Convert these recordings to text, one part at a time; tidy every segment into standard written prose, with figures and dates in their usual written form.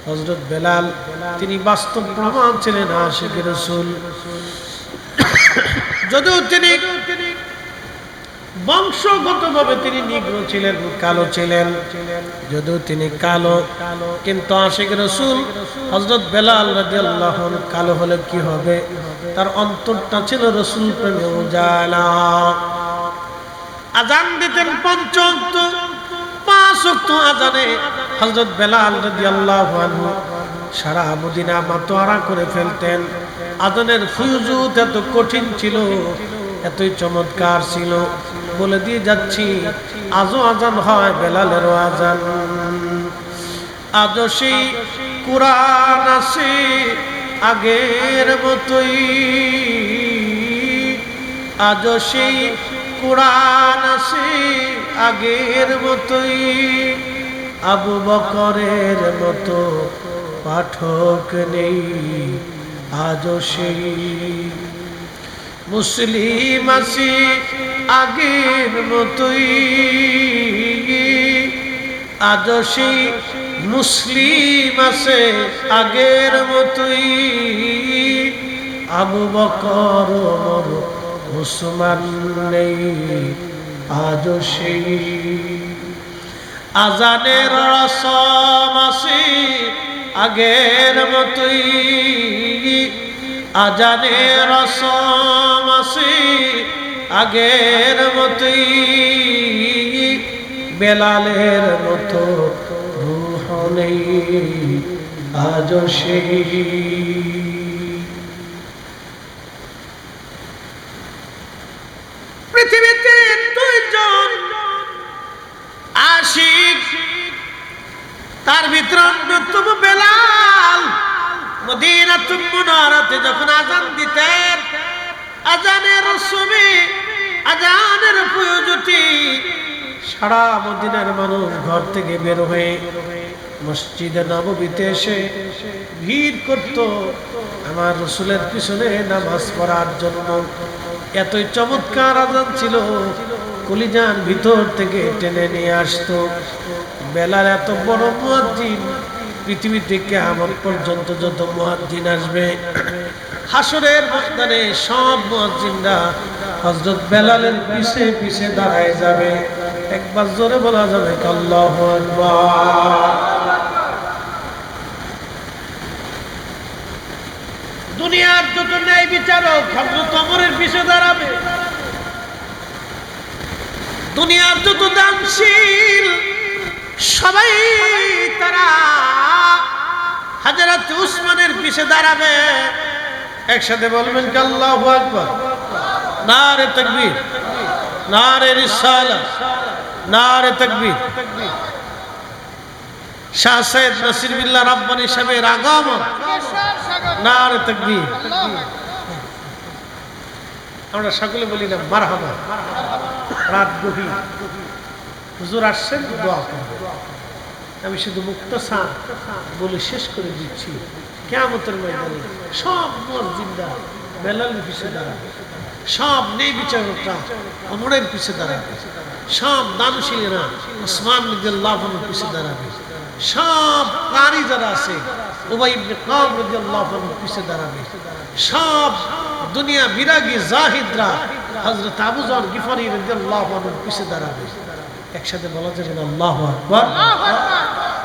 হযরত বেলাল তিনি বাস্তব প্রমাণ ছিলেন আশিকে রাসূল। যদিও তিনি বংশগতভাবে তিনি নিগ্র ছিলেন, কালো ছিলেন, যদিও তিনি কালো, কিন্তু আশিক রাসূল হযরত বেলাল রাদিয়াল্লাহু আনহু কালো হলে কি হবে, তার অন্তরটা ছিল রাসূল প্রেমে উজালা। আযান দিতেন ৫ ওয়াক্ত, ৫ ওয়াক্ত আযানে হযরত বেলাল রাদিয়াল্লাহু আনহু সারা মদিনা মাতোয়ারা করে ফেলতেন। আযানের ফুয়ুজুত এত কঠিন ছিল, এতই চমৎকার ছিল, বলে দিয়ে যাচ্ছি আজও আযান হয়, বেলালেরও আযান। আজও সেই কুরআন আছে আগের মতোই, আজও সেই কুরআন আছে আগের মতোই, আবু বকরের মতো পাঠক নেই আজও সেই। মুসলিম আছে আগের মতোই, আজও সেই মুসলিম আছে আগের মতোই, আবু বকর ওমর উসমান নেই আজও সেই। আযানের রসম আছে আগের মতোই, আযানের রসম আছে আগের মতোই, বেলালের মতো রূহ নেই আজও সেই। পৃথিবীতে দুইজন আশিক, তার ভিতরে অন্যতম বেলাল। মদিনাতুল মুনাওয়ারাতে যখন আযান দিতেন, আযানের সময়, আযানের প্রয়োজনে সারা মদিনার মানুষ ঘর থেকে বের হয়ে মসজিদে নববীতে এসে ভিড় করত আমার রাসূলের পিছনে নামাজ পড়ার জন্য। এতই চমৎকার আযান ছিল, কলিজার ভিতর থেকে টেনে নিয়ে আসতো। বেলাল এত বড় মুয়াজ্জিন, পৃথিবীতে কিয়ামত পর্যন্ত যত মুয়াজ্জিন আসবে, হাসরের ময়দানে সব মুয়াজ্জিনরা হযরত বেলালের পিছে পিছে দাঁড়ায় যাবে। একবার জোরে বলা যাবে আল্লাহু আকবার। দুনিয়ার যত ন্যায় বিচারক হযরত ওমরের পিছে দাঁড়াবে, দুনিয়ার যত দানশীল সবাই তারা হযরত উসমানের পিছে দাঁড়াবে। একসাথে বলবেন কি আল্লাহু আকবার। নারে তাকবীর, নারে রিসালাত, নারে তাকবীর। শাহ সৈয়দ নাসির বিল্লাহ রাব্বানী সাহেবের আগমন, নারে তাকবীর। আমরা সকলে বলি না মারহাবা। রাত গভীর, হুজুর আসছেন, দোয়া করবেন। আমি শুধু মুক্তাসার বলে শেষ করে দিচ্ছি, কিয়ামতের ময়দানে সব মুয়াজ্জিনরা বেলালের পিছে দাঁড়াবে, সব নেই বিচারকরা ওমরের পিছে দাঁড়াবে, সব দানশীলেরা উসমান রাদিয়াল্লাহু আনহুর পিছে দাঁড়াবে, সব কারি যারা আছে উবাই ইবনে কাব রাদিয়াল্লাহু আনহুর পিছে দাঁড়াবে, সব দুনিয়া বিরাগী জাহিদরা হযরত আবু যর গিফারি রাদিয়াল্লাহু আনহুর পিছে দাঁড়াবে। একসাথে বলা যাবে না আল্লাহু আকবার।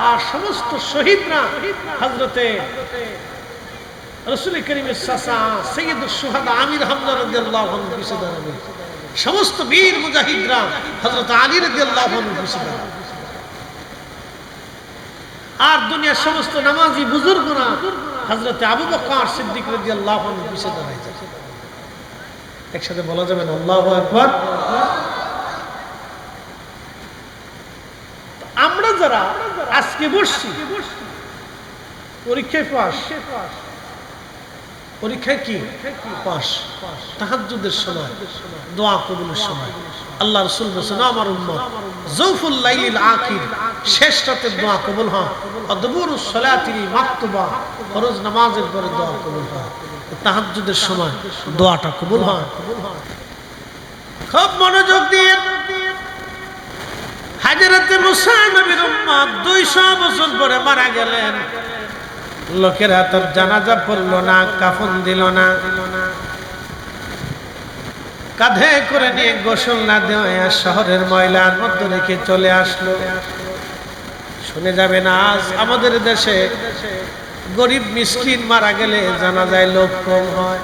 আর সমস্ত শহীদরা হযরতে রাসূল করিমের চাচা সাইয়্যিদুশ শুহাদা আমির হামজা রাদিয়াল্লাহু আনহুর পিছে দাঁড়াবে। সমস্ত বীর মুজাহিদরা হযরত আলী রাদিয়াল্লাহু আনহুর পিছে দাঁড়াবে। আর দুনিয়ার সমস্ত নামাজি বুজুর্গরা হযরতে আবু বকর সিদ্দিক রাদিয়াল্লাহু আনহুর পিছে দাঁড়ায় যাবে। একসাথে বলা যাবে না আল্লাহু আকবার। আমরা যারা আজকে বসছি পরীক্ষায় পাস, পরীক্ষায় কি পাস, তাহাজ্জুদের সময়, দোয়া কবুলের সময় আল্লাহ রাসূল বলেছেন আমার উম্মত জৌফুল লাইলিল আখির, শেষ রাতের দোয়া কবুল হয়, আদবুরুস সালাতিল মাকতুবা, ফরজ নামাজের পরে দোয়া কবুল হয়, তাহাজ্জুদের সময় দোয়াটা কবুল হয়। খুব মনোযোগ দিয়ে হযরত মুসা নবীর উম্মত 200 বছর পরে মারা গেলেন। লোকেরা তার জানাজা পড়লো না, কাফন দিল না, কাঁধে করে নিয়ে গোসল না দেওয়া শহরের ময়লার মধ্যে রেখে চলে আসলো। শুনে যাবেন আজ আমাদের দেশে গরিব মিসকিন মারা গেলে জানাজায় লোক কম হয়।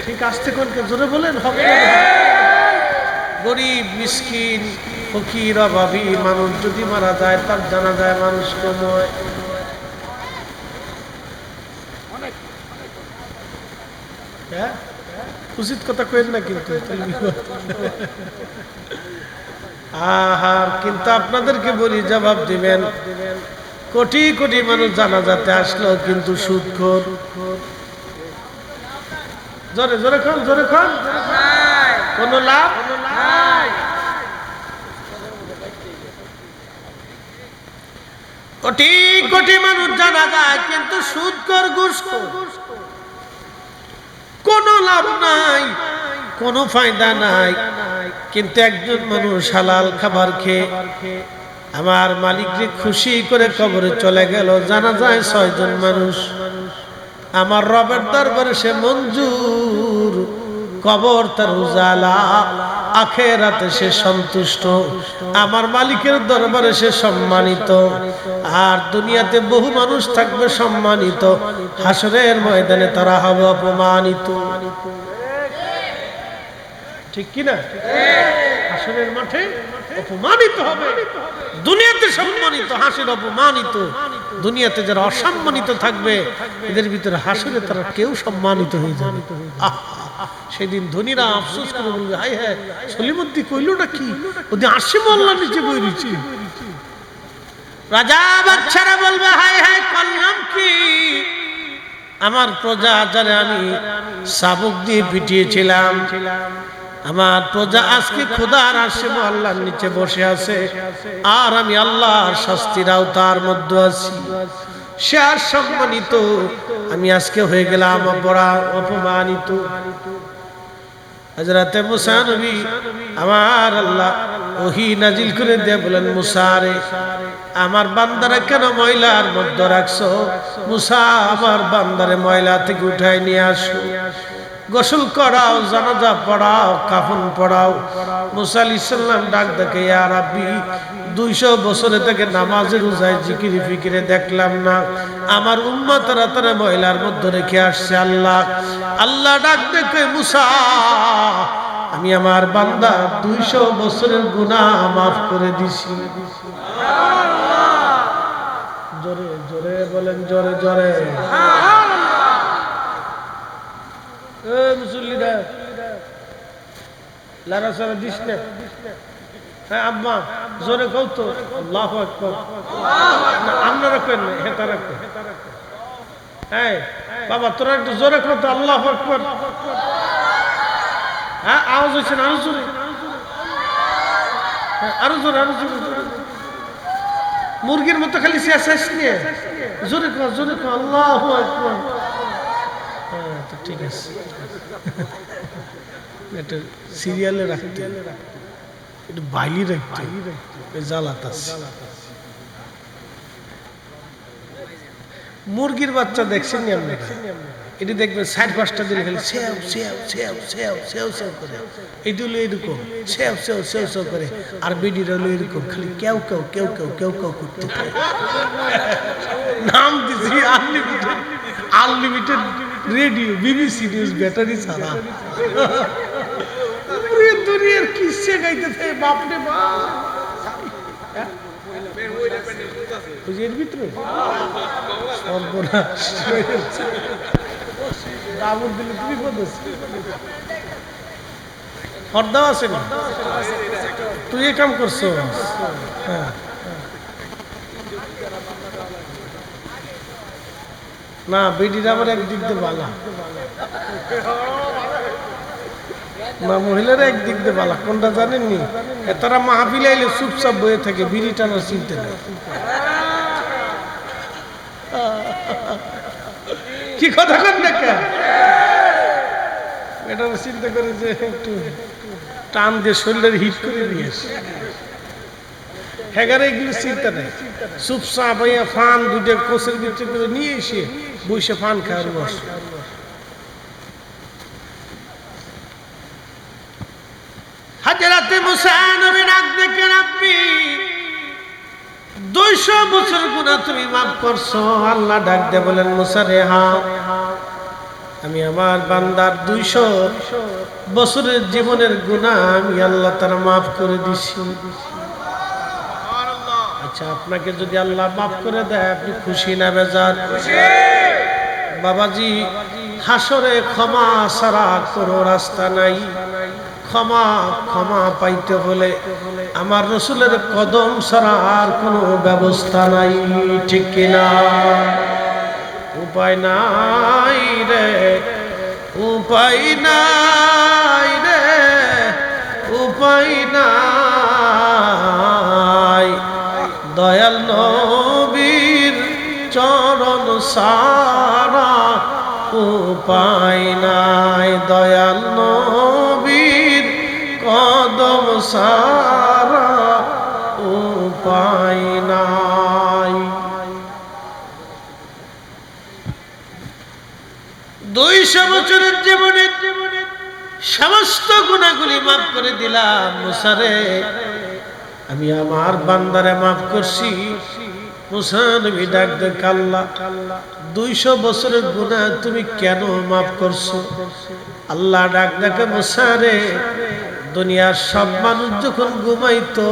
ঠিক আসতে কোনকে জোরে বলেন, হবে না? গরিব মিসকিন ফকির অভাবী মানুষ যদি মারা যায় তার জানাজায় মানুষ কম হয়। হ্যাঁ, উচিত কথা কইেন না কিন্তু। কিন্তু আপনাদেরকে বলি, জবাব দিবেন। কোটি কোটি মানুষ জানাজাতে আসলো কিন্তু সুদখোর। জোরে জোরে খান, জোরে খান, কোন লাভ নাই। কোটি কোটি মানুষ জানা যায় কিন্তু সুদখোর, ঘুষখোর, কোনো লাভ নাই, কোনো ফায়দা নাই। কিন্তু একজন মানুষ হালাল খাবার খেয়ে আমার মালিককে খুশি করে কবরে চলে গেল। জানা যায় 6 জন মানুষ। আমার রবের দরবারে সে মঞ্জুর, কবর তার উজালা, আখিরাতে সে সন্তুষ্ট, আমার মালিকের দরবারে সে সম্মানিত। আর দুনিয়াতে বহু মানুষ থাকবে সম্মানিত, হাসরের ময়দানে তারা হবে অপমানিত। ঠিক কি না? হাসরের মাঠে অপমানিত হবে। দুনিয়াতে সম্মানিত, হাসরে অপমানিত। দুনিয়াতে যারা অসম্মানিত থাকবে এদের ভিতরে হাসরে তারা কেউ সম্মানিত হয়ে যাবে। সেদিন ধনীরা আফসোস করে বলবে, হায় হ্যাঁ, সলিমুদ্দি কইলটা কি, ওদি আসে মোল্লার নিচে বই রয়েছি। রাজা বাদশারা বলবে, হায় হায়, করলাম কি? আমার প্রজা যারা আমি শাবক দিয়ে পিটিয়েছিলাম, আমার প্রজা আজকে খোদার আসে আল্লাহর নিচে বসে আছে, আর আমি আল্লাহর শাস্তির আওতার মধ্যে আছি। সে আর সম্মানিত, আমি আজকে হয়ে গেলাম বড় অপমানিত। হযরতে মুসা নবী আমার আল্লাহ ওহী নাজিল করে দিয়ে বলেন, মুসা রে, আমার বান্দারে কেন ময়লার মধ্যে রাখছো? মুসা, আমার বান্দারে ময়লা থেকে উঠায় নিয়ে আসো, গোসল করাও, জানাজা পড়াও, কাফন পড়াও। মুসা আলাইহিস সালাম ডাক দেখে, ইয়া রাব্বি, 200 বছরে থেকে নামাজে রোজায় জিকিরে ফিকিরে দেখলাম না, আমার উম্মতরা তারা ময়লার মধ্যে রেখে আসছে। আল্লাহ আল্লাহ ডাক দেখে, মুসা, আমি আমার বান্দা 200 বছরের গুনাহ মাফ করে দিছি। জোরে জোরে বলেন, জোরে জোরে। মুসল্লিরা লারা সারা দিস না। হ্যাঁ আম্মা, জোরে কও তো, আল্লাহু আকবার। আপনারা কেন হেতা রাখো? হ্যাঁ বাবা, তোরা একটু জোরে কও তো, আল্লাহু আকবার। হ্যাঁ, আওয়াজ হচ্ছে না, আরো জোরে, আরো জোরে, আরো জোরে। মুরগির মতো খালি শেষ নিয়ে জোরে কও, জোরে কও, আল্লাহু আকবার। ঠিক আছে, এটা সিরিয়ালে রাখতে, এটা বাইলি রাখতে, জালাত আছে। মুরগির বাচ্চা দেখছেন নি আপনি? এটি দেখবেন 4-5টা দিন খালি সেও সেও সেও সেও সেও সেও করে। এটি হলো এরকম সেও সেও সেও সেও করে। আর বিডির হলো এরকম খালি কেউ কেউ কেউ কেউ কেউ কেউ করতে থাকে। নাম দিছি unlimited, unlimited radio, BBC news battery ছাড়া। দুনিয়ার কিসে গাইতেছে বাপরে বাপ। এর ভিতরে সর্বনাশ দাবুর দিলে তুমি হরদাও আছে না, তুই এ কাম করছো। হ্যাঁ, না বেডির আবার একদিক দিয়ে বালা না, মহিলারা একদিক দিয়ে বালা। কোনটা জানেননি? তারা মাহফিলে আইলে চুপচাপ বয়ে থাকে, বিড়ি টানার চিনতে নেই। কি কথা কন দেখা, এটা চিন্তা করে যে একটু টান দিয়ে শরীরের হিট করে দিয়েছে। হেগারে এগুলো চিন্তা নেই, চুপচাপ হইয়া ফান দুইটা কোচের ভিতরে করে নিয়ে এসে বসে ফান খাওয়ার বস। হাজরাতে মুসা নবী ডাক দেখে, রাব্বি 200 বছর গুনাহ তুমি মাফ করছো। আল্লাহ ডাক দিয়ে বলেন, মুসা রে হ্যাঁ, আমি আমার বান্দার 200 বছরের জীবনের গুনাহ আমি আল্লাহ তাআলা মাফ করে দিছি। আচ্ছা, আপনাকে যদি আল্লাহ মাফ করে দেয় আপনি খুশি না বেজার? খুশি। বাবাজি, হাসরে ক্ষমা ছাড়া কোনো রাস্তা নাই। ক্ষমা ক্ষমা পাইতে হলে আমার রসুলের কদম ছাড়া আর কোনো ব্যবস্থা নাই, ঠিক কিনা? উপায় নাই রে, উপায় নাই রে, উপায় নাই। দয়াল নবীর চরণ সারা উপায় নাই, দয়াল নবীর কদম সারা উপায় নাই। 200 বছরের জীবনে সমস্ত গুনাহগুলি মাফ করে দিলাম। মুসা রে, আমি আমার বান্দারে মাফ করছি। মুসা নবী ডাক দেখ, আল্লাহ 200 বছরের গুনাহ তুমি কেন মাফ করছো? আল্লাহ ডাক দেখে, মুসা রে, দুনিয়ার সব মানুষ যখন ঘুমাইতো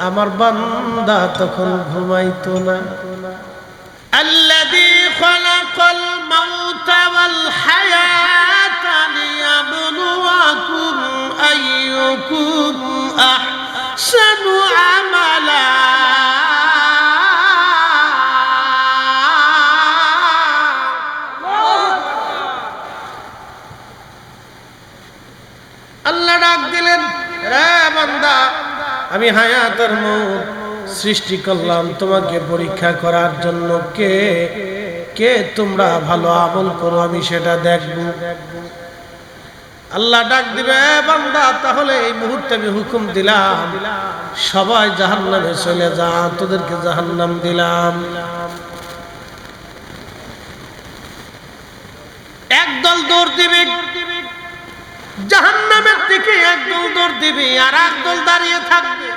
আমার বান্দা তখন ঘুমাইতো না। আল্লাযী খালাকাল মাউতা ওয়াল হায়াতা লিয়াবলুয়াকুম আইয়ুকুম আহসানু আমালা। আল্লাহ ডাক দিলেন, রে বান্দা, আমি হায়াত আর মউত সৃষ্টি করলাম তোমাকে পরীক্ষা করার জন্য। কে কে তোমরা ভালো আমল করো আমি সেটা দেখব। আল্লাহ ডাক দিবে, বান্দা তাহলে এই মুহূর্তে আমি হুকুম দিলাম সবাই জাহান্নামে চলে যা, তোদেরকে জাহান্নাম দিলাম। একদল দৌড় দিবে জাহান্নামের দিকে, একদল দৌড় দিবে, আর একদল দাঁড়িয়ে থাকবে।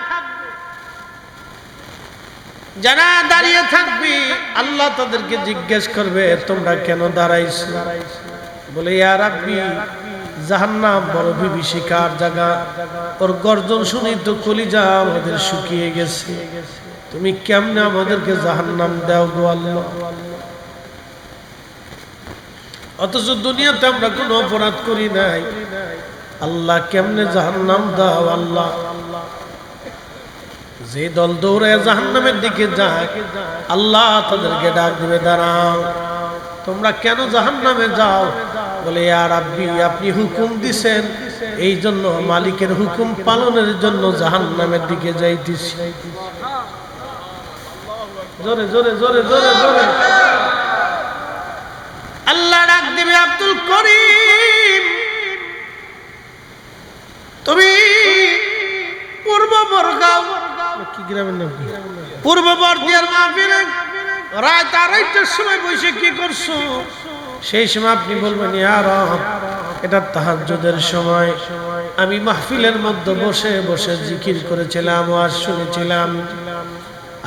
যারা দাঁড়িয়ে থাকবে আল্লাহ তাদেরকে জিজ্ঞেস করবে, তোমরা কেন দাঁড়াইছো? বলে, ইয়া রাব্বি, জাহান্নাম বড় বিভীষিকার জায়গা, ওর গর্জন শুনে তো কলিজা আমাদের শুকিয়ে গেছে। তুমি কেমনে আমাদেরকে জাহান্নাম দাও গো আল্লাহ? অথচ দুনিয়াতে আমরা কোনো অপরাধ করি নাই, আল্লাহ কেমনে জাহান্নাম দাও আল্লাহ? যে দল দৌড়ে জাহান্নামের দিকে যায় আল্লাহ তাদেরকে ডাক দিবে, দাঁড়াও, তোমরা কেন জাহান্নামে যাও? বলে, ইয়া রাব্বি, আপনি হুকুম দিছেন, এই জন্য মালিকের হুকুম পালনের জন্য জাহান্নামের দিকে যাইতেছি। জোরে জোরে জোরে জোরে জোরে আল্লাহ ডাক দিবে, আব্দুল করিম, তুমি পূর্ব বরগাঁও, কি গ্রামের নাম, পূর্ব বর্দিয়ার মাহফিলে রাত 2:30টার সময় বসে কি করছো? সেই সময় আপনি বলবেন, ইয়া রব, এটা তাহাজ্জুদের সময়, আমি মাহফিলের মধ্যে বসে বসে জিকির করেছিলাম, ওয়াজ শুনেছিলাম।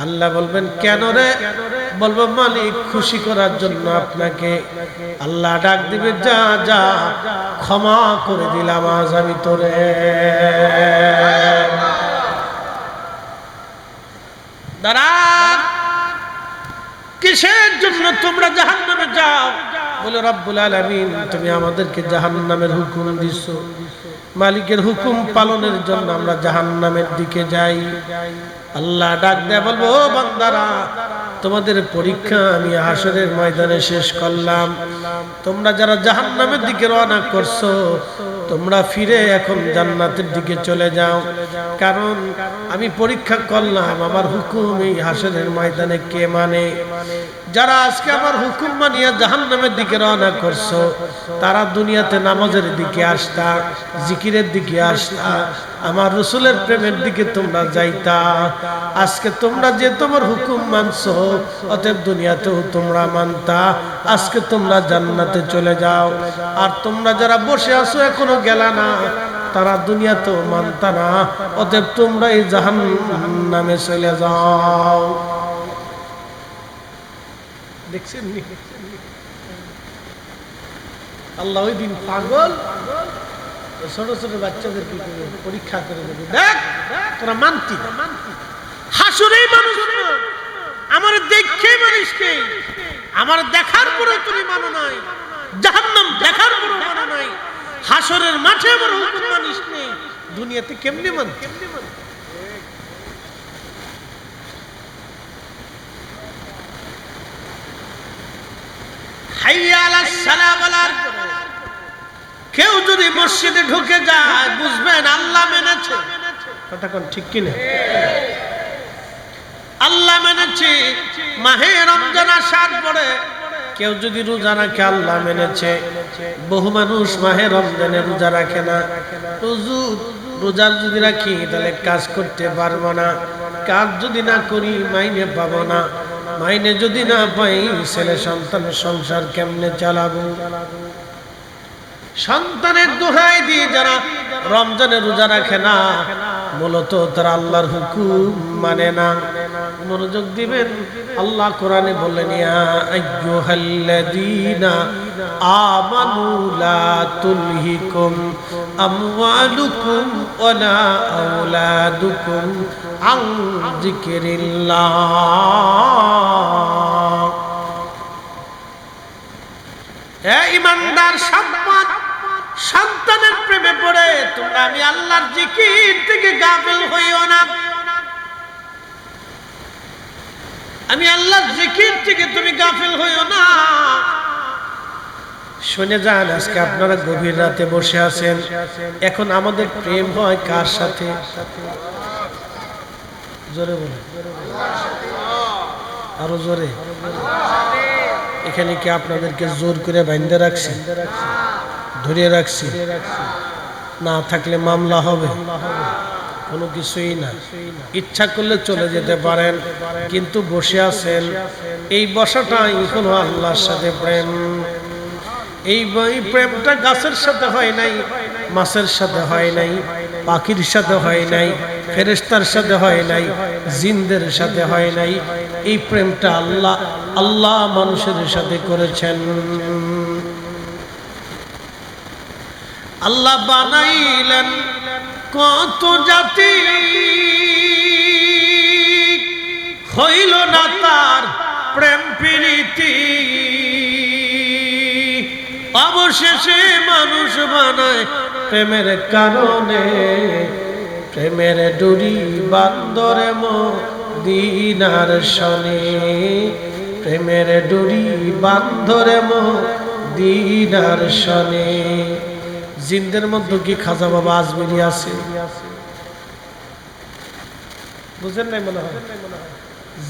আল্লাহ বলবেন, কেন রে? বলবো, মালিক খুশি করার জন্য আপনাকে। আল্লাহ ডাক দিবে, যা যা, ক্ষমা করে দিলাম আজ আমি তোরে। দাঁড়া, কিসের জন্য তোমরা জাহান্নামে যাও? বলে, রব্বুল আলামিন, তুমি আমাদেরকে জাহান্নামের হুকুম দিছো, মালিকের হুকুম পালনের জন্য আমরা জাহান্নামের দিকে যাই। আল্লাহ ডাক দেয়া বলবো, ও বান্দারা, তোমাদের পরীক্ষা আমি হাসরের ময়দানে শেষ করলাম। তোমরা যারা জাহান্নামের দিকে রওনা করছো, তোমরা ফিরে এখন জান্নাতের দিকে চলে যাও, কারণ আমি পরীক্ষা করলাম আমার হুকুম এই হাসরের ময়দানে কে মানে। যারা আজকে আমার হুকুম মানিয়া জাহান্নামের দিকে রওনা করছো, তারা দুনিয়াতে নামাজের দিকে আসতা, জিকিরের দিকে আসতা, আমার রাসূলের প্রেমের দিকে তোমরা যাইতা। আজকে তোমরা যে তোমার হুকুম মানছো, অতএব দুনিয়াতেও তোমরা মানতা, আজকে তোমরা জান্নাতে চলে যাও। আর তোমরা যারা বসে আছো এখনো গেলা না, তারা দুনিয়াতেও মানতা না, অতএব তোমরা এই জাহান্নামে চলে যাও। দেখছেন আল্লাহ ওই দিন পাগল ছোট ছোট বাচ্চাদের কি করে পরীক্ষা করে দেবে, দেখ তোরা মানতি হাসুরেই মানুষ আমার দেখে মানিস কে, আমার দেখার পরে তুমি মানো নাই, জাহান্নাম দেখার পরে মানো নাই, হাসরের মাঠে আমার হুকুম মানিস নেই, দুনিয়াতে কেমনে মানতি? হাইয়া আলাস সালাহ বলার কেউ যদি মসজিদে ঢুকে যায় বুঝবেন আল্লাহ মেনেছে। কথা কোন ঠিক কিনা? আল্লাহ মেনেছে। মাহে রমজান আসার পরে কেউ যদি রোজা রাখে আল্লাহ মেনেছে। বহু মানুষ মাহে রমজানে রোজা রাখে না। রোজার যদি রাখি তাহলে কাজ করতে পারবো না, কাজ যদি না করি মাইনে পাবো না, মাইনে যদি না পাই ছেলে সন্তানের সংসার কেমনে চালাবো? সন্তানের দোহাই দিয়ে যারা রমজানে রোজা রাখে না, মূলত তারা আল্লাহর হুকুম মানে না। মনোযোগ দিবেন, আল্লাহ কোরআনে বললেন ইয়া আইয়ুহাল্লাযীনা আমানু লা তুলহিকুম আমওয়ালুকুম ওয়ালা আওলাদুকুম আন যিকরিল্লাহ। হে ঈমানদার সম্পদ সন্তানের প্রেমে পড়ে তোমরা আমি আল্লাহর জিকির থেকে গাফিল হইও না। আমি আল্লাহর জিকির থেকে তুমি গাফিল হইও না। শুনে যান, আজকে আপনারা গভীর রাতে বসে আছেন, এখন আমাদের প্রেম হয় কার সাথে? জোরে বলে, আরো জোরে। এখানে কি আপনাদেরকে জোর করে বাইন্ধে রাখছি, ধরিয়ে রাখছি? না থাকলে মামলা হবে, কোনো কিছুই না। ইচ্ছা করলে চলে যেতে পারেন, কিন্তু বসে আছেন, এই বসাটাই হলো আল্লাহর সাথে প্রেম। এই প্রেমটা গাছের সাথে হয় নাই, মাছের সাথে হয় নাই, পাখির সাথে হয় নাই, ফেরেশতার সাথে হয় নাই, জিনদের সাথে হয় নাই। এই প্রেমটা আল্লাহ মানুষের সাথে করেছেন। আল্লাহ বানাইলেন কত জাতি, হইল না তার প্রেম প্রীতি, অবশেষে মানুষ বানায় প্রেমের কারণে। প্রেমের ডুরি বান্দরে মদিনার শনে, প্রেমের ডুরি বান্দরে মদিনার শনে। জিনদের মধ্যে কি খাজা বাবা আজমিরি আছে? বুঝেন নাই মনে হয়?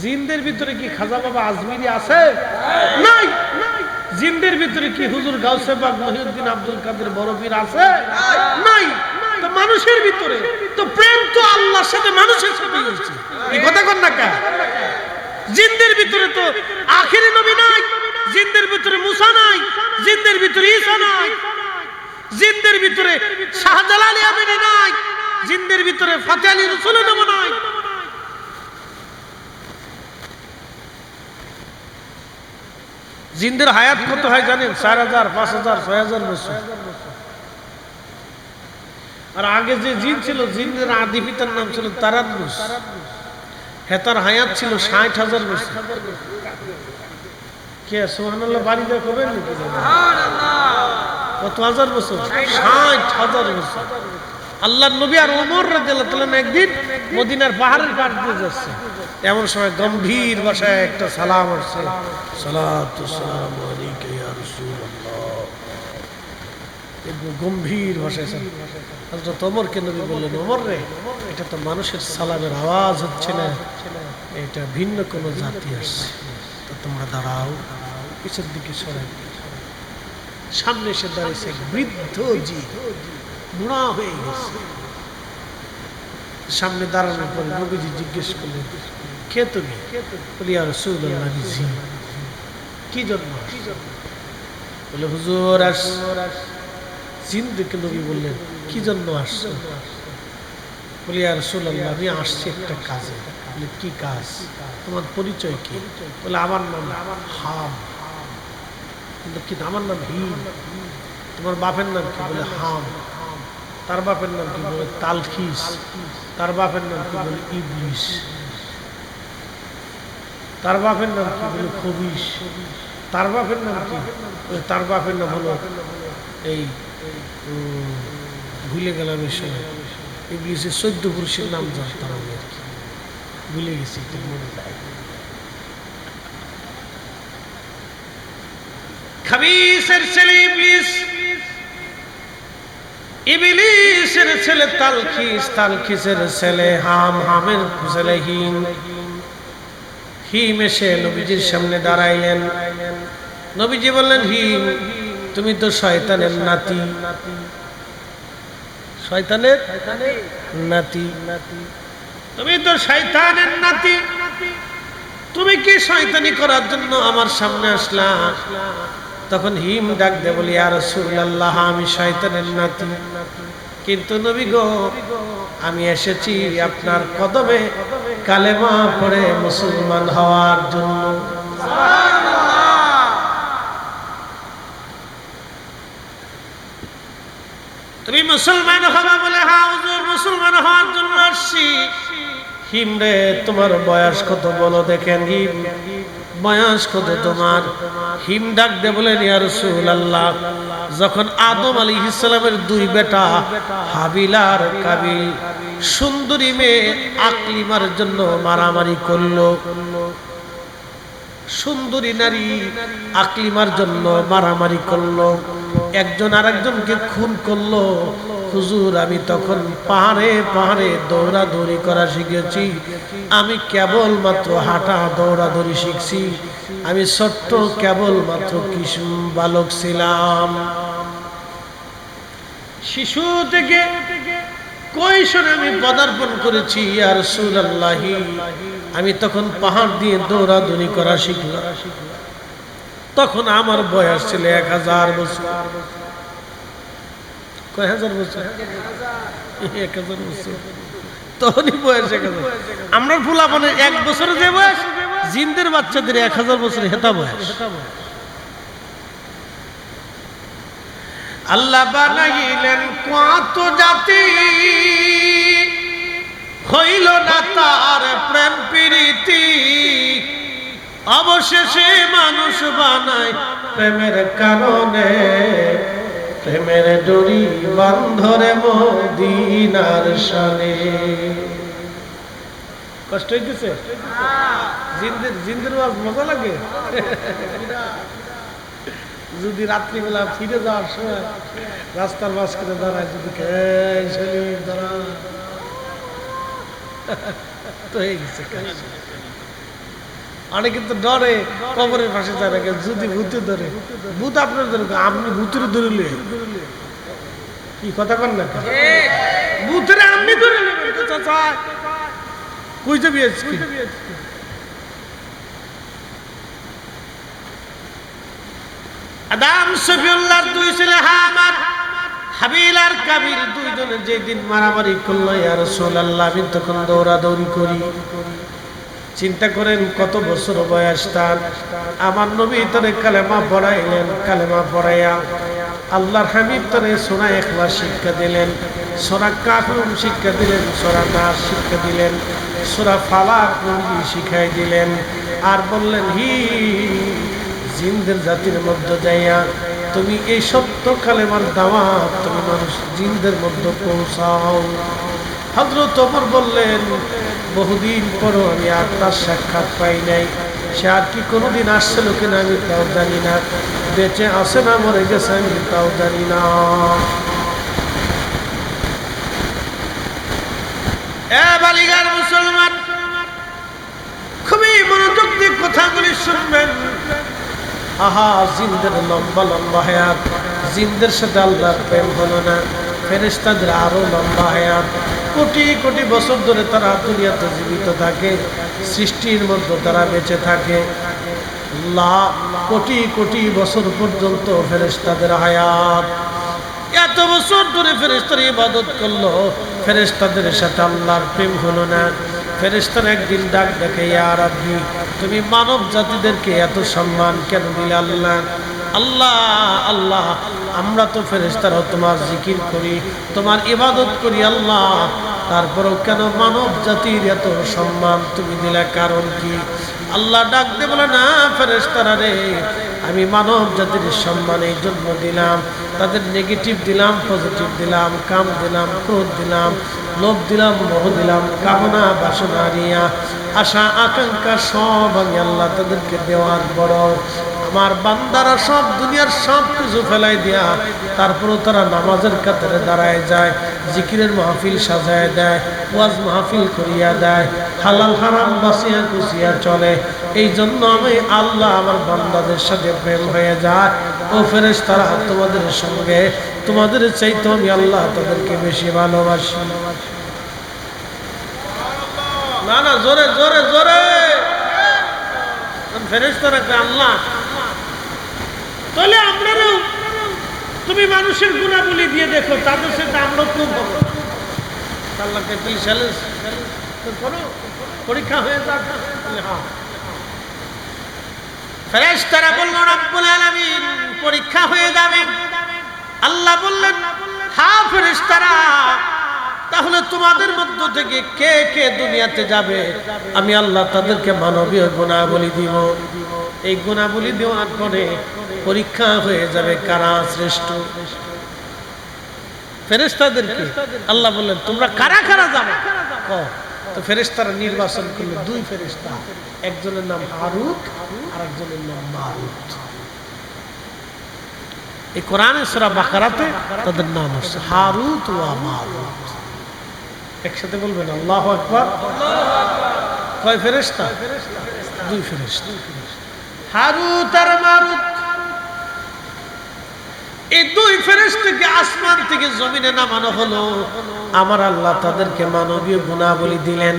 জিনদের ভিতরে কি খাজা বাবা আজমিরি আছে? নাই। জিনদের ভিতরে কি হুজুর গাউসে পাক মহিউদ্দিন আব্দুল কাদের বড় পীর আছে? নাই। তো মানুষের ভিতরে তো প্রেম তো আল্লাহর সাথে মানুষের সাথে হচ্ছে, এই কথা কোন না কা? জিনদের ভিতরে তো আখিরি নবী নাই, জিনদের ভিতরে মুসা নাই, জিনদের ভিতরে ঈসা নাই, জিনদের ভিতরে শাহজালাল ইয়ামানি নাই, জিনদের ভিতরে ফাতে আলী রাসূলুল্লাহ নাই। জিনদের হায়াত কত হয় জানেন? 4000, 5000, 6000 বছর। আর আগে যে জিন ছিল, জিনের আদি পিতার নাম ছিল তারান্নুস, হেতার হায়াত ছিল 60,000 বছর। কে সুবহানাল্লাহ বাড়ি দিয়ে কবেন নাকি? কত হাজার বছর? 60,000 বছর। আল্লাহর নবী আর ওমর রাদিয়াল্লাহু তাআলা একদিন মদিনার পাহাড়ের পাশ দিয়ে যাচ্ছে, এমন সময় গম্ভীর ভাষায় একটা সালাম আসছে, সালাতু সালামু আলাইকা ইয়া রাসূলুল্লাহ। গম্ভীর ভাষায় হযরত ওমরকে নবী বললেন, ওমর রে, এটা তো মানুষের সালামের আওয়াজ হচ্ছে না, এটা ভিন্ন কোনো জাতি আসছে, তো তোমরা দাঁড়াও। পিছের দিকে সরাই, সামনে এসে দাঁড়িয়েছে বৃদ্ধ জি, বুড়া হয়ে গেছে, সামনে দাঁড়ানোর পরে নবীজি জিজ্ঞেস করলেন, কে তুমি? বলি ইয়া রাসূলুল্লাহ, জি। কি জন্য? বলে হুজুর জিন দেখে নবী বললেন, কি জন্য আসছো? বলি ইয়া রাসূলুল্লাহ, আমি আসছি একটা কাজে। বলে কি কাজ? তোমার পরিচয় কি? বলে আমার নাম হাম। কিন্তু কি আমার নাম হিম। তোমার বাপের নাম কি? বলে হাম। তার বাপের নাম কি? বলে তালখিস। তার বাপের নাম কি? বলে ইবলিস। তার বাপের নাম কি? বলে খবিস। তার বাপের নাম কি? তার বাপের নাম হলো এই ভুলে গেলাম এই সময়। ইবলিসের 14 পুরুষের নাম জানতাম আমি আর কি, ভুলে গেছি, মনে যায়। খাবিসের ছেলে ইবলিস, ইবলিসের ছেলে তালখিস, তালখিসের ছেলে হাম, হামের ছেলে হিম। হিম এসে নবীজির সামনে দাঁড়াইলেন। নবীজি বললেন, হিম তুমি তো শয়তানের নাতি। শয়তানের নাতি, তুমি তো শয়তানের নাতি। তুমি কি শয়তানি করার জন্য আমার সামনে আসলা? তখন হিম ডাক দে বলি, ইয়া রাসূলুল্লাহ, আমি শয়তানের নাতি, কিন্তু নবী গো আমি এসেছি আপনার কদমে কালেমা পড়ে মুসলমান হওয়ার জন্য। তুমি মুসলমান হবা? বলে হ্যাঁ হুজুর, মুসলমান হওয়ার জন্য আসছি। হিম রে তোমার বয়স কত বলো দেখেন। হিম বয়স কত তোমার? হিম ডাক দে বলেন, ইয়া রাসূলুল্লাহ, যখন আদম আলাইহিস সালামের 2 বেটা হাবিল আর কাবিল সুন্দরী মেয়ে আকলিমার জন্য মারামারি করলো, সুন্দরী নারী আকলিমার জন্য মারামারি করলো, একজন আরেকজনকে খুন করলো। হুজুর আমি তখন পাহাড়ে পাহাড়ে দৌড়াদৌড়ি করা শিখেছি। আমি কেবল মাত্র হাঁটা দৌড়াদৌড়ি শিখছি। আমি ছোট্ট কেবল মাত্র কিশোর বালক ছিলাম। শিশু থেকে কৈশোরে আমি পদার্পণ করেছি ইয়া রাসূলুল্লাহ। আমি তখন পাহাড় দিয়ে দৌড়াদৌড়ি করা শিখলাম। তখন আমার বয়স ছিল 1000 বছর। কয় হাজার বছর? 1000 বছর। তখনই বয়স 1000। আমরা ফুলাপনের 1 বছরে যে বয়স, জিনদের বাচ্চাদের 1000 বছর হেতা বয়স। আল্লাহ বানাইলেন কত জাতি, হইল না তার প্রেম প্রীতি, অবশেষে মানুষ বানায় প্রেমের কারণে। প্রেমের ডোরি বন্ধরে মদিনার শানে। কষ্ট হইতেছে? জিন্দের মজা লাগে। যদি রাত্রিবেলা ফিরে যাওয়ার সময় রাস্তার মাঝখানে দাঁড়ায়, যদি দাঁড়া তো হয়ে গেছে। অনেকে তো ডরে কবরের পাশে যায় না, যদি ভূতে ধরে। ভূত আপনার ধরে, আপনি ভূতের ধরলে কি কথা কন না? ভূতের আপনি ধরে নেবেন কই যাবি? আদম সফিউল্লাহর 2 ছেলে হাবিল আর কাবিল, 2 জনে যেদিন মারামারি করলো ইয়া রাসূলুল্লাহ, আমি তখন দৌড়াদৌড়ি করি। চিন্তা করেন কত বছর বয়স তার। আমার নবী তরে কালেমা পড়াইলেন, কালেমা পড়াইয়া আল্লাহর হাবিব তরে সূরা ইখলাস শিক্ষা দিলেন, সূরা কাফিরুন শিক্ষা দিলেন, সূরা নাস শিক্ষা দিলেন, সূরা ফালাক শিখাই দিলেন। আর বললেন, হি জিনদের জাতির মধ্যে যাইয়া তুমি এই সত্য কালেমার দাওয়াত তুমি মানুষ জিনদের মধ্যে পৌঁছাও। হযরত ওমর বললেন, বহুদিন পরও আমি আর তার সাক্ষাৎ পাই নাই। সে আর কি কোনোদিন আসছিল কিনা আমি তাও জানি না, বেঁচে আসে না মরে গেছে আমি তাও জানি না। বালিগার মুসলমান, খুবই মনোযোগ দিয়ে কথাগুলি শুনবেন। আহা, জিনদের লম্বা লম্বা হায়াত, জিনদের সাথে আল্লাহর প্রেম হলো না। ফেরেশতাদের আরো লম্বা হায়াত, কোটি কোটি বছর ধরে তারা দুনিয়াতে জীবিত থাকে, সৃষ্টির মধ্যে তারা বেঁচে থাকে। লাখ কোটি কোটি বছর পর্যন্ত ফেরেশতাদের হায়াত। এত বছর ধরে ফেরেশতার ইবাদত করলো, ফেরেশতাদের সাথে আল্লাহর প্রেম হলো না। ফেরেশতারা একদিন ডাক দেখে, ইয়া রাব্বি, তুমি মানব জাতিদেরকে এত সম্মান কেন দিলে আল্লাহ? আল্লাহ আল্লাহ, আমরা তো ফেরেশতারা তোমার জিকির করি, তোমার ইবাদত করি আল্লাহ, তারপরেও কেন মানব জাতির এত সম্মান তুমি দিলে, কারণ কি? আল্লাহ ডাক দিয়ে বলে, না ফেরেশতারা রে, আমি মানব জাতির সম্মান এই জন্য দিলাম, তাদের নেগেটিভ দিলাম, পজিটিভ দিলাম, কাম দিলাম, ক্রোধ দিলাম, লোভ দিলাম, মোহ দিলাম, কামনা বাসনা রিয়া আশা আকাঙ্ক্ষা সব আমি আল্লাহ তাদেরকে দেওয়ার বড়। আমার বান্দারা সব দুনিয়ার সব কিছু ফেলাই দিয়া তারপরও তারা নামাজের কাতারে দাঁড়ায় যায়, জিকিরের মাহফিল সাজায় দেয়, ওয়াজ মাহফিল করিয়া দেয়, হালাল হারাম বাসিয়া কুসিয়া চলে। এই জন্য আমি আল্লাহ আমার বান্দাদের সাথে প্রেম হয়ে যায়। ও ফেরেশতারা, তোমাদের সঙ্গে তোমাদের চাইতে আমি আল্লাহ তাদেরকে বেশি ভালোবাসি। না না, জোরে জোরে জোরে ফেরেশতারা কে আল্লাহ, তাহলে আমরাও তুমি মানুষের গুণাবলী দিয়ে দেখো, তাদের সাথে আমরা খুব ভালো। আল্লাহকে চ্যালেঞ্জ করো, পরীক্ষা হয়ে যাক। হ্যাঁ, ফেরেশতারা বলল, রব্বুল আলামিন পরীক্ষা হয়ে যাবে। আল্লাহ বললেন, হ্যাঁ ফেরেশতারা, তাহলে তোমাদের মধ্য থেকে কে কে দুনিয়াতে যাবে, আমি আল্লাহ তাদেরকে মানবীয় গুণাবলী দিব। এই গুণাবলী দেওয়ার পরে পরীক্ষা হয়ে যাবে কারা শ্রেষ্ঠ। ফেরেশতাদেরকে আল্লাহ বললেন, তোমরা কারা কারা যাবে? তো ফেরেশতারা নির্বাচন করলো দুই ফেরেশতা, একজনের নাম হারুত আর একজনের নাম মারুত। এই কোরআনে সূরা বাকারাতে তাদের নাম আছে হারুত ওয়া মারুত। একসাথে বলবেন আল্লাহু আকবার। কয় ফেরেশতা? দুই ফেরেশতা, হারুত আর মারুত। এই দুই ফেরেশতাকে আসমান থেকে জমিনে নামানো হলো। আমার আল্লাহ তাদেরকে মানবীয় গুণাবলী দিলেন।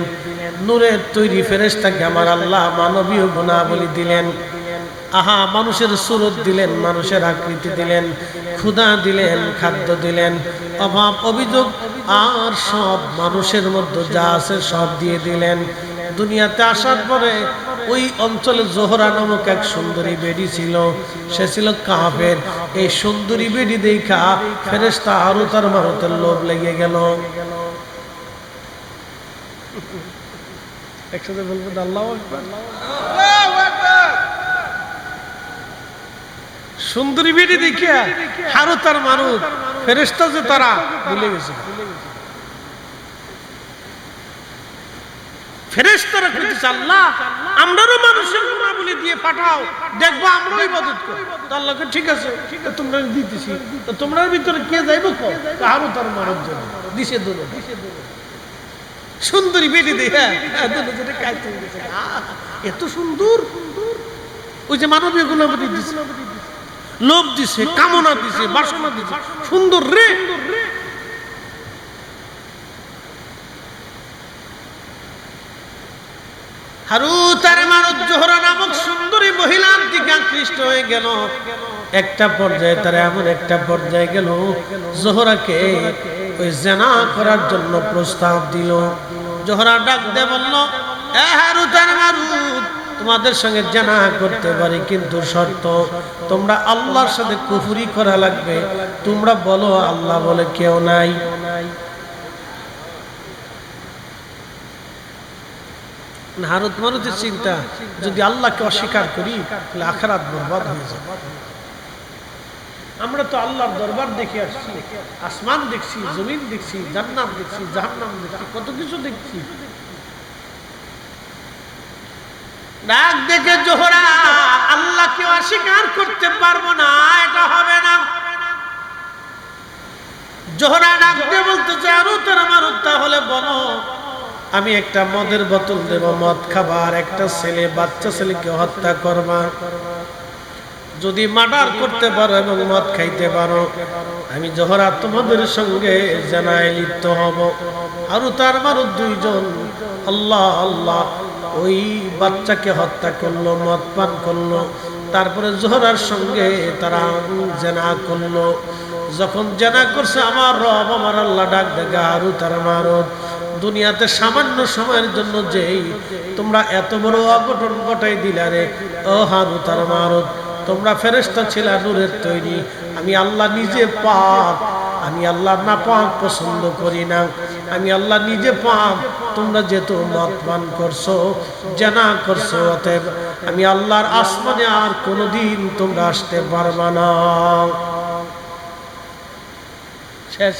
নূরের তৈরি ফেরেশতাকে আমার আল্লাহ মানবীয় গুণাবলী দিলেন। আহা, মানুষের সুরত দিলেন, মানুষের আকৃতি দিলেন, ক্ষুধা দিলেন, খাদ্য দিলেন, অভাব অভিযোগ আর সব মানুষের মধ্যে যা আছে সব দিয়ে দিলেন। দুনিয়াতে আসার পরে ওই অঞ্চলে জোহরা নামক এক সুন্দরী বেডি ছিল, সে ছিল কাফের। এই সুন্দরী বেডি দেখা ফেরেশতা হারুত আর মারুতের লোভ লেগে গেল। একসাথে বলবেন আল্লাহু আকবার। সুন্দরী বেডি দেখিয়া হারুত আর মারুত ফেরেশতা যে তারা ভুলে গেছে। ফেরেশতারা কইতেছে, আল্লাহ আমরাও মানুষের গুণাবলী দিয়ে পাঠাও, দেখবো আমরাও ইবাদত করি। তো আল্লাহকে ঠিক আছে, তোমরা দিতেছি, তো তোমরার ভিতরে কে যাইবো? হারুত আর মারুত যাবে, দিছে দুটো সুন্দরী বেডি দেখা এত সুন্দর। ওই যে মানবীয় গুণাবলী দিছে, লোভ দিছে, কামনা দিছে, বাসনা দিছে, সুন্দর রে। হারুত আর মারুত জোহরা নামক সুন্দরী মহিলার দিকে আকৃষ্ট হয়ে গেল। একটা পর্যায়ে তারা এমন একটা পর্যায়ে গেল, জোহরাকে ওই জিনা করার জন্য প্রস্তাব দিল। জোহরা ডাক দিয়ে বলল, এ হারুত আর মারুত, তোমাদের সঙ্গে জিনা করতে পারি, কিন্তু শর্ত তোমরা আল্লাহর সাথে কুফরি করা লাগবে। তোমরা বলো আল্লাহ বলে কেউ নাই। হারুত মারুতের চিন্তা, যদি আল্লাহকে অস্বীকার করি তাহলে আখিরাত বরবাদ হয়ে যাবে। আমরা তো আল্লাহর দরবার দেখে আসছি, আসমান দেখছি, জমিন দেখছি, জান্নাত দেখছি, জাহান্নাম দেখছি, কত কিছু দেখছি। ডাক দেখে জোহরা, আল্লাহকে অস্বীকার করতে পারবো না, এটা হবে না। জোহরা ডাক দিয়ে বলতেছে, হারুত আর মারুত, তাহলে বলো আমি একটা মদের বোতল দেব, মদ খাবার, একটা ছেলে বাচ্চা ছেলেকে হত্যা করবা। যদি মার্ডার করতে পারো এবং মদ খাইতে পারো, আমি জোহরা তোমাদের সঙ্গে জানায় লিপ্ত হব। আর তার মারো দুইজন আল্লাহ আল্লাহ ওই বাচ্চাকে হত্যা করলো, মদ পান করলো, তারপরে জোহরার সঙ্গে তারা জেনা করলো। যখন জেনা করছে আমার রব আমার আল্লাহ ডাক দেখা আরু তার মারত, দুনিয়াতে সামান্য সময়ের জন্য যেই তোমরা এত বড় অঘটন ঘটাই দিলা রে ও হারু তার মারত, তোমরা ফেরেশতা ছিলা নূরের তৈরি, আমি আল্লাহ নিজে পাক, আমি আল্লাহ না পাক পছন্দ করি না, আমি আল্লাহ নিজে পাক। তোমরা যেহেতু মদ পান করছো, জানা করছো, অতএব আমি আল্লাহর আসমানে আর কোনোদিন তোমরা আসতে পারবা না। শেষ।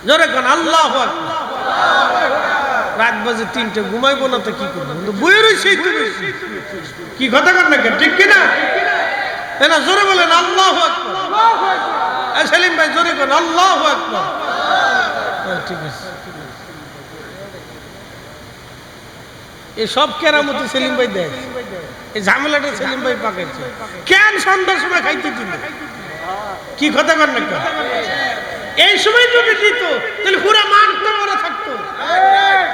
জোরে কোন আল্লাহু আকবার। রাত বাজে 3টে, ঘুমাইবো না তো কি করবো? বইয়ে রয়েছে কি কথা কর না, ঠিক কিনা? না জোরে বলেন আল্লাহু আকবার। সেলিম ভাই জোরে কোন আল্লাহু আকবার। ঠিক আছে, এই সব কেরামতি সেলিম ভাই দেয়, এই ঝামেলাটা সেলিম ভাই পাকাইছে। কেন সন্ধ্যার সময় খাইতে দিল? কি কথা কর না? এই সময় যদি দিত তাহলে পুরো মানটা মরা থাকতো।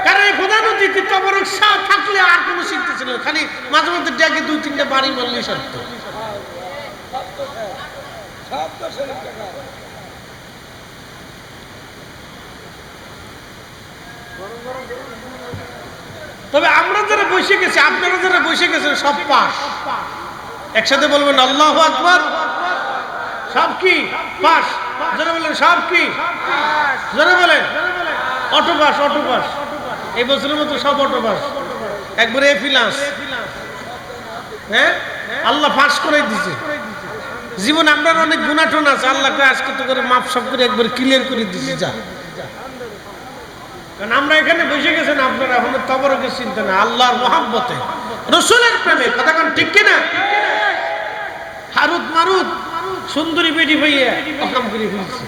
কারণ এই খোদা নদীতে তবরক শাহ থাকলে আর কোনো চিন্তা ছিল না, খালি মাঝে মধ্যে ডেকে 2-3টা বাড়ি মারলেই সারতো। তবে আমরা যারা বসে গেছি, আপনারা যারা বসে গেছেন সব পাস। একসাথে বলবেন আল্লাহু আকবার। সব কি পাস? যারা বলেন সব কি? যারা বলেন অটো পাস, অটো পাস। এই বছরের মতো সব অটো পাস, একবারে এ ফিলাস। হ্যাঁ, আল্লাহ পাস করে দিছে। জীবন আপনার অনেক গুণাটন আছে, আল্লাহকে আজকে তো করে মাপ সব করে একবার ক্লিয়ার করে দিছি। যা, কারণ আমরা এখানে বসে গেছেন, আপনারা এখন তবরকের চিন্তা না, আল্লাহর মহব্বতে, রসুলের প্রেমে। কথা কোন ঠিক কিনা? হারুত মারুত সুন্দরী বেটি ভাইয়া অকাম করে ফেলছে।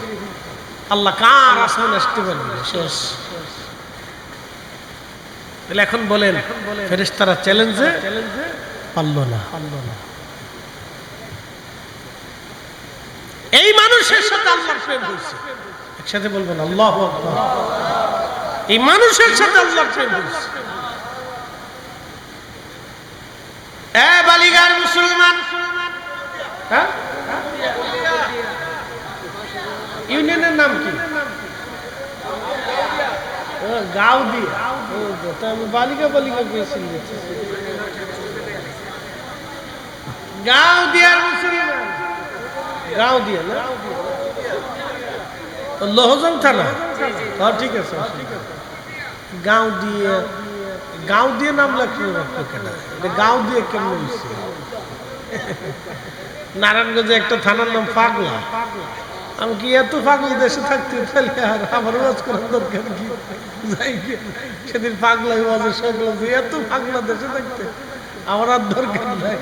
আল্লাহ কার আসমান আসতে পারবে? শেষ। তাহলে এখন বলেন, ফেরেশতারা চ্যালেঞ্জে পারল না। এই মানুষের সাথে আল্লাহর প্রেম হয়েছে। একসাথে বলবেন আল্লাহু আকবার। এই মানুষের সাথে আল্লাহর প্রেম হয়েছে। এ বালিগার মুসলমান, হ্যাঁ, ইউনিয়নের নাম কি? গাউদিয়া। আমি বালিকা বালিকা পেয়েছি। গাউদিয়ার মুসলমান, গাউদিয়া না, লোহজং থানা। হ্যাঁ ঠিক আছে। গাউদিয়া, গাউদিয়া নাম লাগছে কেন? গাঁও দিয়ে কেমন হয়েছে? নারায়ণগঞ্জে একটা থানার নাম পাগলা। আমি কি এত পাগল দেশে থাকতে তাহলে আর আমার ওয়াজ করার দরকার কি? যাই সেদিন পাগলাই ওয়াজের সঙ্গে এত পাগলা দেশে থাকতে আমার আর দরকার নাই।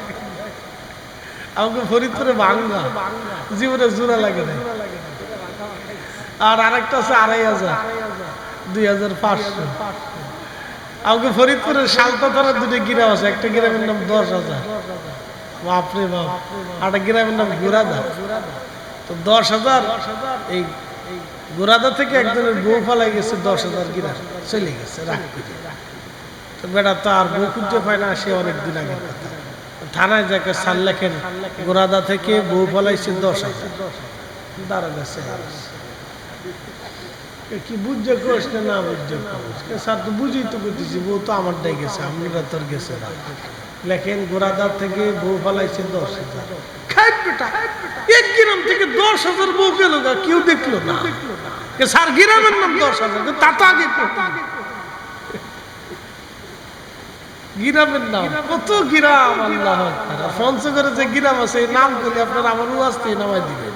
আমাকে ফরিদপুরে ভাঙ্গা জীবনে জোড়া লাগে না। আর আরেকটা আছে 2500, 2500। আমাকে ফরিদপুরের সালতা থানার 2টা গ্রাম আছে, একটা গ্রামের নাম 10,000। বাপরে বাপ। আর একটা গ্রামের নাম গুরাদা। তো 10,000, এই গুরাদা থেকে একজনের বউ ফালাই গেছে, 10,000 গ্রাম চলে গেছে রাগ করে। তো বেটা তো আর বউ খুঁজতে পায় না, সে অনেকদিন আগের কথা। থানায় যাকে সাল লেখেন, গুরাদা থেকে বউ ফালাইছে 10,000। দাঁড়া গেছে কি বুঝছে কোষ না বুঝছে কোষ? স্যার তো বুঝেই তো করতেছি, বউ তো আমারটাই গেছে, আমরা তোর গেছে না। লেখেন গোড়াদার থেকে বউ ফালাইছে 10,000। এক গ্রাম থেকে 10,000 বউ গেল, কেউ দেখলো না। স্যার গ্রামের নাম 10,000, তা তো আগে গ্রামের নাম কত গ্রাম। আল্লাহ পঞ্চগড়ে যে গ্রাম আছে এই নাম করলে আপনার আমার আসতে নামাই দিবে,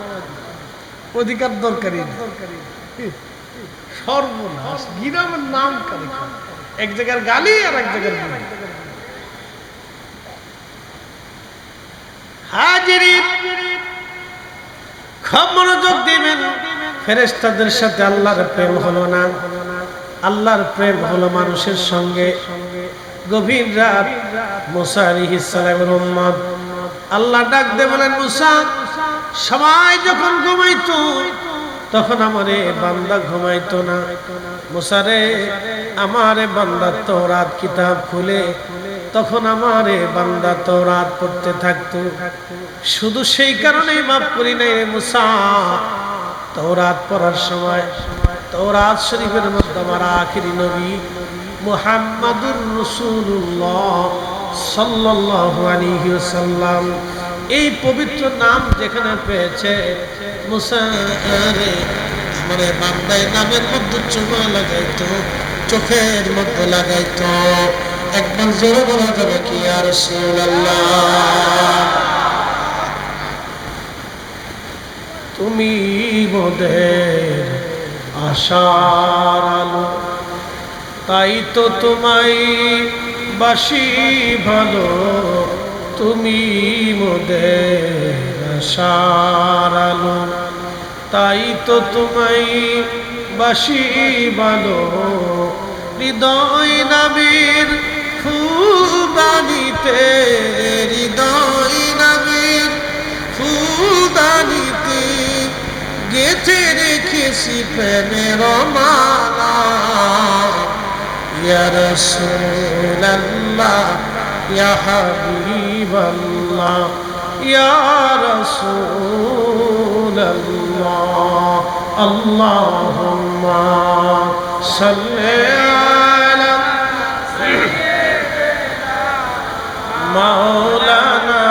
অধিকার দরকারই নেই। সর্বনাশ, গ্রামের নাম কারে? এক জায়গার গালি আর এক জায়গার গালি। হাজিরি খুব মনোযোগ দিবেন। ফেরেশতাদের সাথে আল্লাহর প্রেম হলো না, আল্লাহর প্রেম হলো মানুষের সঙ্গে। গভীর রাত, মুসা আলাইহিস সালামের উম্মত আল্লাহ ডাক দিয়ে বলেন, মুসা, সবাই যখন ঘুমাইতো তখন আমারে বান্দা ঘুমাইতো না। মুসা রে, আমারে বান্দা তাওরাত কিতাব খুলে তখন আমারে বান্দা তাওরাত পড়তে থাকতো। শুধু সেই কারণেই মাফ করি নাই রে মুসা, তাওরাত পড়ার সময় তাওরাত শরীফের মধ্যে আমার আখিরি নবী মুহাম্মাদুর রাসূলুল্লাহ সাল্লাল্লাহু আলাইহি ওয়াসাল্লাম এই পবিত্র নাম যেখানে পেয়েছে, মুসা রে মানে বান্দায় নামের মধ্যে চুমা লাগাইতো, চোখের মধ্যে লাগাইতো। একবার জোরে বলা যাবে কি ইয়া রাসূলুল্লাহ? তুমি মোদের আশার আলো, তাই তো তোমায় বাসি ভালো। তুমি মোদের আশার আলো, তাই তো তোমায় বাসি ভালো। হৃদয় নামের ফুলদানিতে, হৃদয় নামের ফুলদানিতে গেঁথে রেখেছি প্রেমের মালা। ইয়া রাসূলুল্লাহ, ইয়া হাবিবাল্লাহ, ইয়া রাসূলুল্লাহ, আল্লাহুম্মা সাল্লি আলা মাওলানা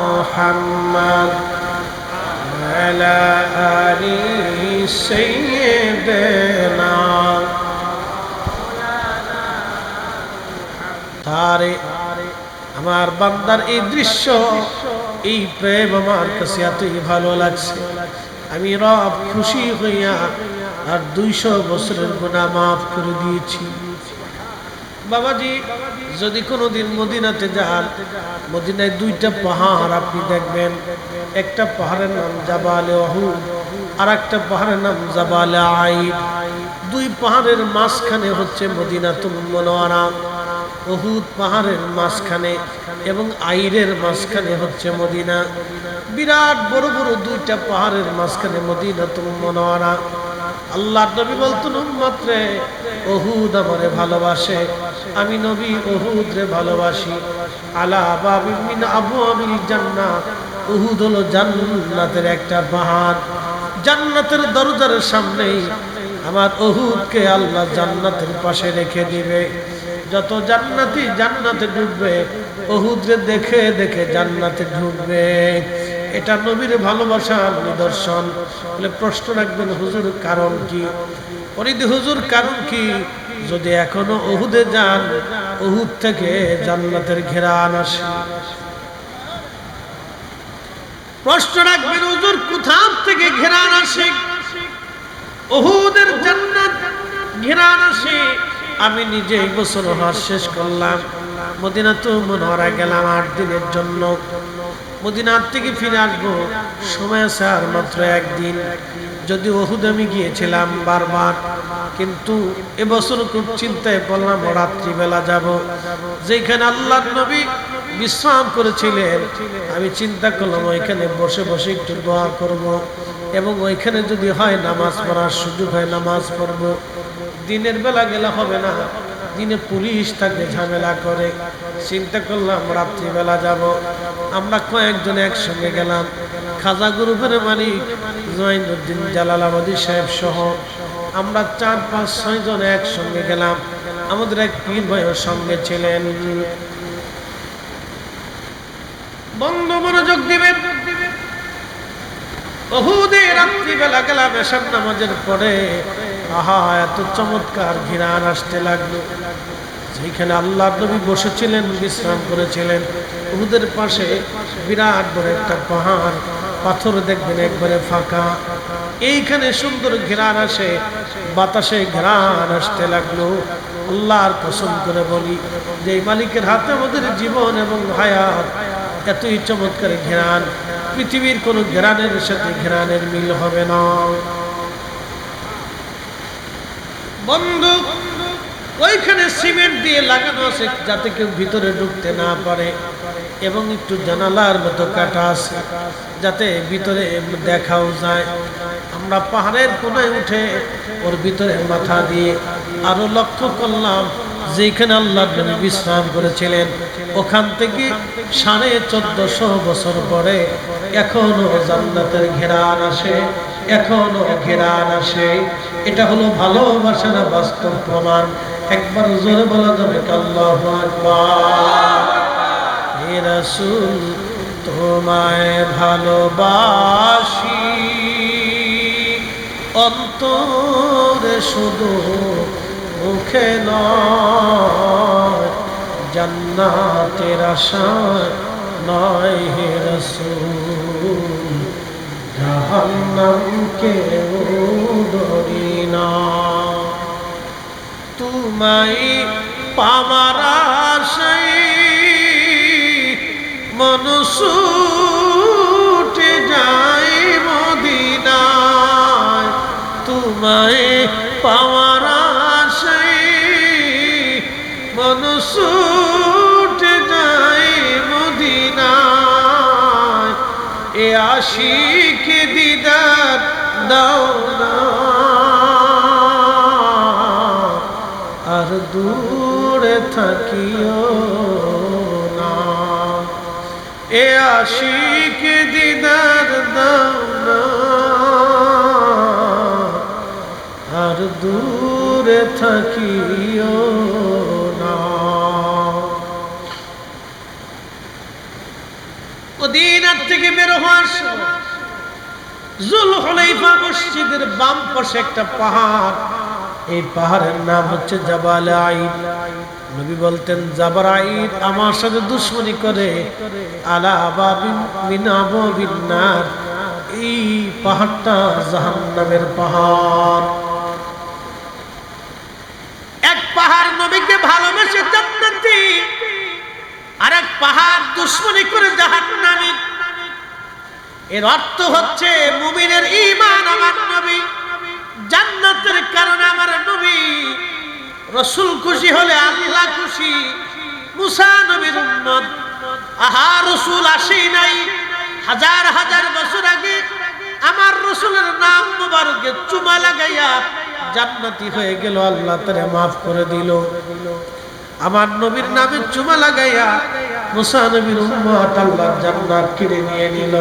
মুহাম্মদ আলা আলি সাইয়্যিদিনা। তারে আমার বান্দার এই দৃশ্য, এই প্রেম আমার কাছে এতই ভালো লাগছে, আমি রব খুশি হইয়া আর 200 বছরের গুনাহ মাফ করে দিয়েছি। বাবাজি, যদি কোনোদিন মদিনাতে যান, মদিনায় 2টা পাহাড় আপনি দেখবেন। একটা পাহাড়ের নাম জাবালে উহুদ, আর একটা পাহাড়ের নাম জাবালে আইদ। 2 পাহাড়ের মাঝখানে হচ্ছে মদিনাতুল মুনাওয়ারা। উহুদ পাহাড়ের মাঝখানে এবং আইরের মাঝখানে হচ্ছে মদিনা। বিরাট বড় বড় 2টা পাহাড়ের মাঝখানে মদিনাতুল মুনাওয়ারা। আল্লাহর নবী বলতেন, উম্মত রে, উহুদ আমারে ভালোবাসে, আমি নবী উহুদ রে ভালোবাসি। আলা বাবিন মিন আবওয়াবিল জান্নাহ, উহুদ হলো জান্নাতের একটা পাহাড়। জান্নাতের দরজার সামনেই আমার উহুদকে আল্লাহ জান্নাতের পাশে রেখে দিবে। যত জান্নাতি জান্নাতে ঢুকবে, উহুদরে দেখে দেখে জান্নাতে ঢুকবে। এটা নবীর ভালোবাসার নিদর্শন। বলে প্রশ্ন রাখবেন, হুজুর কারণ কি? পরিধি হুজুর কারণ কি? যদি এখনো উহুদে যান, উহুদ থেকে জান্নাতের ঘেরান আসে। প্রশ্ন রাখবেন, হুজুর কোথা থেকে ঘেরান আসে? উহুদের জান্নাত ঘেরান আসে। আমি নিজে এই বছর হজ শেষ করলাম, মদিনাতুল মুনাওয়ারা গেলাম 8 দিনের জন্য। মদিনার থেকে ফিরে আসবো, সময় আছে আর মাত্র 1 দিন। যদি উহুদ আমি গিয়েছিলাম বারবার, কিন্তু এবছর খুব চিন্তায় পড়লাম রাত্রিবেলা যাব, যেখানে আল্লাহর নবী বিশ্রাম করেছিলেন। আমি চিন্তা করলাম ওইখানে বসে বসে একটু দোয়া করব, এবং ওইখানে যদি হয় নামাজ পড়ার সুযোগ হয় নামাজ পড়ব। দিনের বেলা গেলে হবে না, দিনে পুলিশ তাকে ঝামেলা করে। চিন্তা করলাম রাত্রিবেলা যাব। আমরা কয়েকজন একসঙ্গে গেলাম। খাজা গ্রুপের মালিক জয়নুদ্দিন জালালাবাদী সাহেব সহ আমরা 4, 5, 6 জন একসঙ্গে গেলাম। আমাদের এক পীর ভাইও সঙ্গে ছিলেন। বন্ধ মনোযোগ দিবেন। উহুদে রাত্রিবেলা গেলাম এশার নামাজের পরে। আহা, এত চমৎকার ঘিরান আসতে লাগলো। যেখানে আল্লাহর নবী বসেছিলেন, বিশ্রাম করেছিলেন, উহুদের পাশে বিরাট বড় একটা পাহাড়, পাথর দেখবেন একবারে ফাঁকা। এইখানে সুন্দর ঘেরান আসে, বাতাসে ঘেরান আসতে লাগলো। আল্লাহর কসম করে বলি, যে মালিকের হাতে আমাদের জীবন এবং হায়াত, এতই চমৎকার ঘেরান। পৃথিবীর কোন ঘ্রাণের সাথে ঘ্রাণের মিল হবে না। বন্ধু, ওইখানে সিমেন্ট দিয়ে লাগানো আছে যাতে কেউ ভিতরে ঢুকতে না পারে, এবং একটু জানালার মতো কাটা আছে যাতে ভিতরে দেখাও যায়। আমরা পাহাড়ের কোনায় উঠে ওর ভিতরে মাথা দিয়ে আরো লক্ষ্য করলাম যেখানে আল্লাহ নবী বিশ্রাম করেছিলেন, ওখান থেকে 1450 বছর পরে এখনো জান্নাতের ঘেরান আসে, এখনো ঘেরান আসে। এটা হলো ভালোবাসার বাস্তব প্রমাণ। একবার জোরে বলা যাবে আল্লাহু আকবার। হে রাসূল, তোমায় ভালোবাসি, অন্তরে শুধু, মুখে নয়, জান্নাতের আশায় নয় হে রাসূল, জাহান্নামকে ডরি না। তোমায় পাওয়ার আশায় মন ছুটে যায় মদিনায়, তোমায় পাওয়ার আশায় মন ছুটে যায় মদিনায়। এ আশিক দিদার দাও না, আর দূরে থাকিও না। এ আশিক দিদার দাও না, আর দূরে থাকিও না। মদিনার থেকে বের হওয়ার সময় জুলহুলাইফা মসজিদের বাম পাশে একটা পাহাড়, এই পাহাড়ের নাম হচ্ছে জাবাল আইদ। নবী বলতেন, জাবরাইল আমার সাথে দুশমনি করে, আলা বাবিন মিন আবাবিন নার, এই পাহাড়টা জাহান্নামের পাহাড়। এক পাহাড় নবীকে ভালোবেসে জান্নাতি, আর এক পাহাড় দুশমনি করে জাহান্নামী। এর অর্থ হচ্ছে মুমিনের ঈমান আমার নবী, জান্নাতের কারণে আমার নবী। রাসূল খুশি হলে আল্লাহ খুশি। মুসা নবীর উম্মত, আহা রাসূল আসে নাই, হাজার হাজার বছর আগে আমার রাসূলের নাম মুবারকে চুমা লাগাইয়া জান্নাতি হয়ে গেল, আল্লাহ তারে maaf করে দিল। আমার নবীর নামে চুমা লাগাইয়া মুসা নবীর উম্মত আল্লাহ জান্নাত কিনে নিয়ে নিল।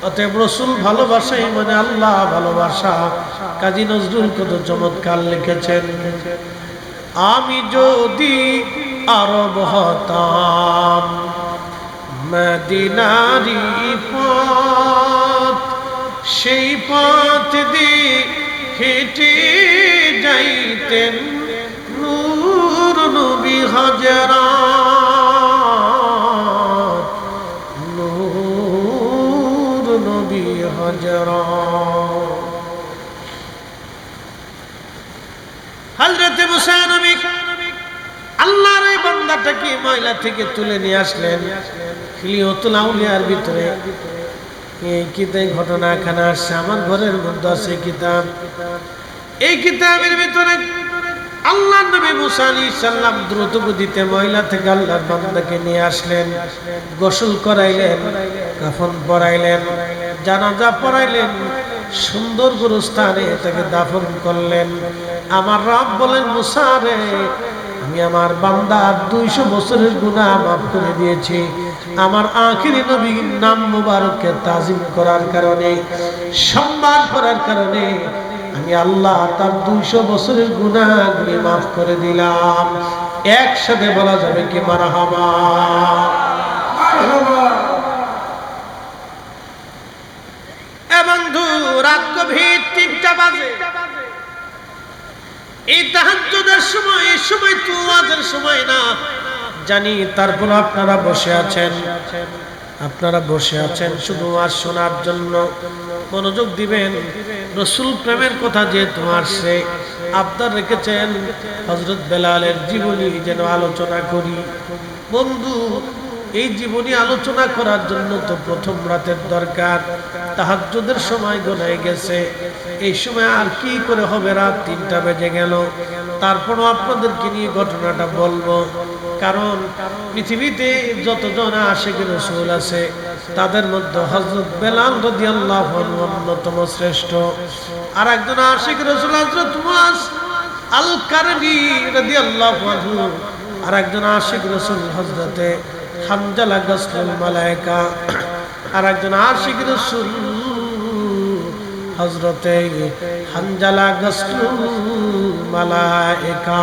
অতএব রাসূল ভালোবাসাই মানে আল্লাহ ভালোবাসা। কাজী নজরুল কত চমৎকার লিখেছেন, আমি যদি আরব হতাম, মদিনারি পথ, সেই পথ দিয়ে হেঁটে যাইতেন নূর নবী হযরত, নূর নবী হযরত। হযরত মুসা নবী আল্লাহর এই বান্দাটাকে ময়লা থেকে তুলে নিয়ে আসলেন। হিলিয়াতুল আউলিয়ার ভিতরে এই কিতাব ঘটনাখানা আসছে, আমার ঘরের মধ্যে আছে কিতাব। এই কিতাবের ভিতরে আল্লাহ নবী মুসা আলাইহিস সালাম দ্রুত গতিতে ময়লা থেকে আল্লাহর বান্দাকে নিয়ে আসলেন, গোসল করাইলেন, কাফন পরাইলেন, জানাজা পড়াইলেন, সুন্দর গুরুস্থানে তাকে দাফন করলেন। আমার রব বলেন, মুসা রে, আমি আমার বান্দার 200 বছরের গুনাহ মাফ করে দিয়েছি। আমার আখিরি নবীর নাম মুবারককে তাজিম করার কারণে, সম্মান করার কারণে আমি আল্লাহ তার 200 বছরের গুনাহগুলি মাফ করে দিলাম। একসাথে বলা যাবে কি মারহাবা? এ বন্ধু, রাত গভীর 3টা বাজে। এই তাহাজ্জুদের সময়, এই সময় তো ওয়াজের সময় না জানি, তারপর আপনারা বসে আছেন, আপনারা বসে আছেন শুধু ওয়াজ শোনার জন্য। মনোযোগ দিবেন, রাসূল প্রেমের কথা যেহেতু আসছে, আবদার রেখেছেন হযরত বেলালের জীবনী যেন আলোচনা করি। বন্ধু, এই জীবনী আলোচনা করার জন্য তো প্রথম রাতের দরকার, তাহাজ্জুদের সময় গড়ায় গেছে, এই সময় আর কি করে হবে, রাত 3টা বেজে গেল। তারপরও আপনাদেরকে নিয়ে ঘটনাটা বলবো, কারণ পৃথিবীতে যতজন আশিক রাসূল আছে তাদের মধ্যে হযরত বেলাল রাদিয়াল্লাহু আনহু অন্যতম শ্রেষ্ঠ। আর একজন আশিক রাসূল হযরত মুআজ আল কারনি রাদিয়াল্লাহু আনহু, আর একজন আশিক রাসূল হযরতে হানজালা গাসলুল মালায়েকা, আর একজন আশিক রাসূল হযরতে হানজালা গাসলুল মালায়েকা।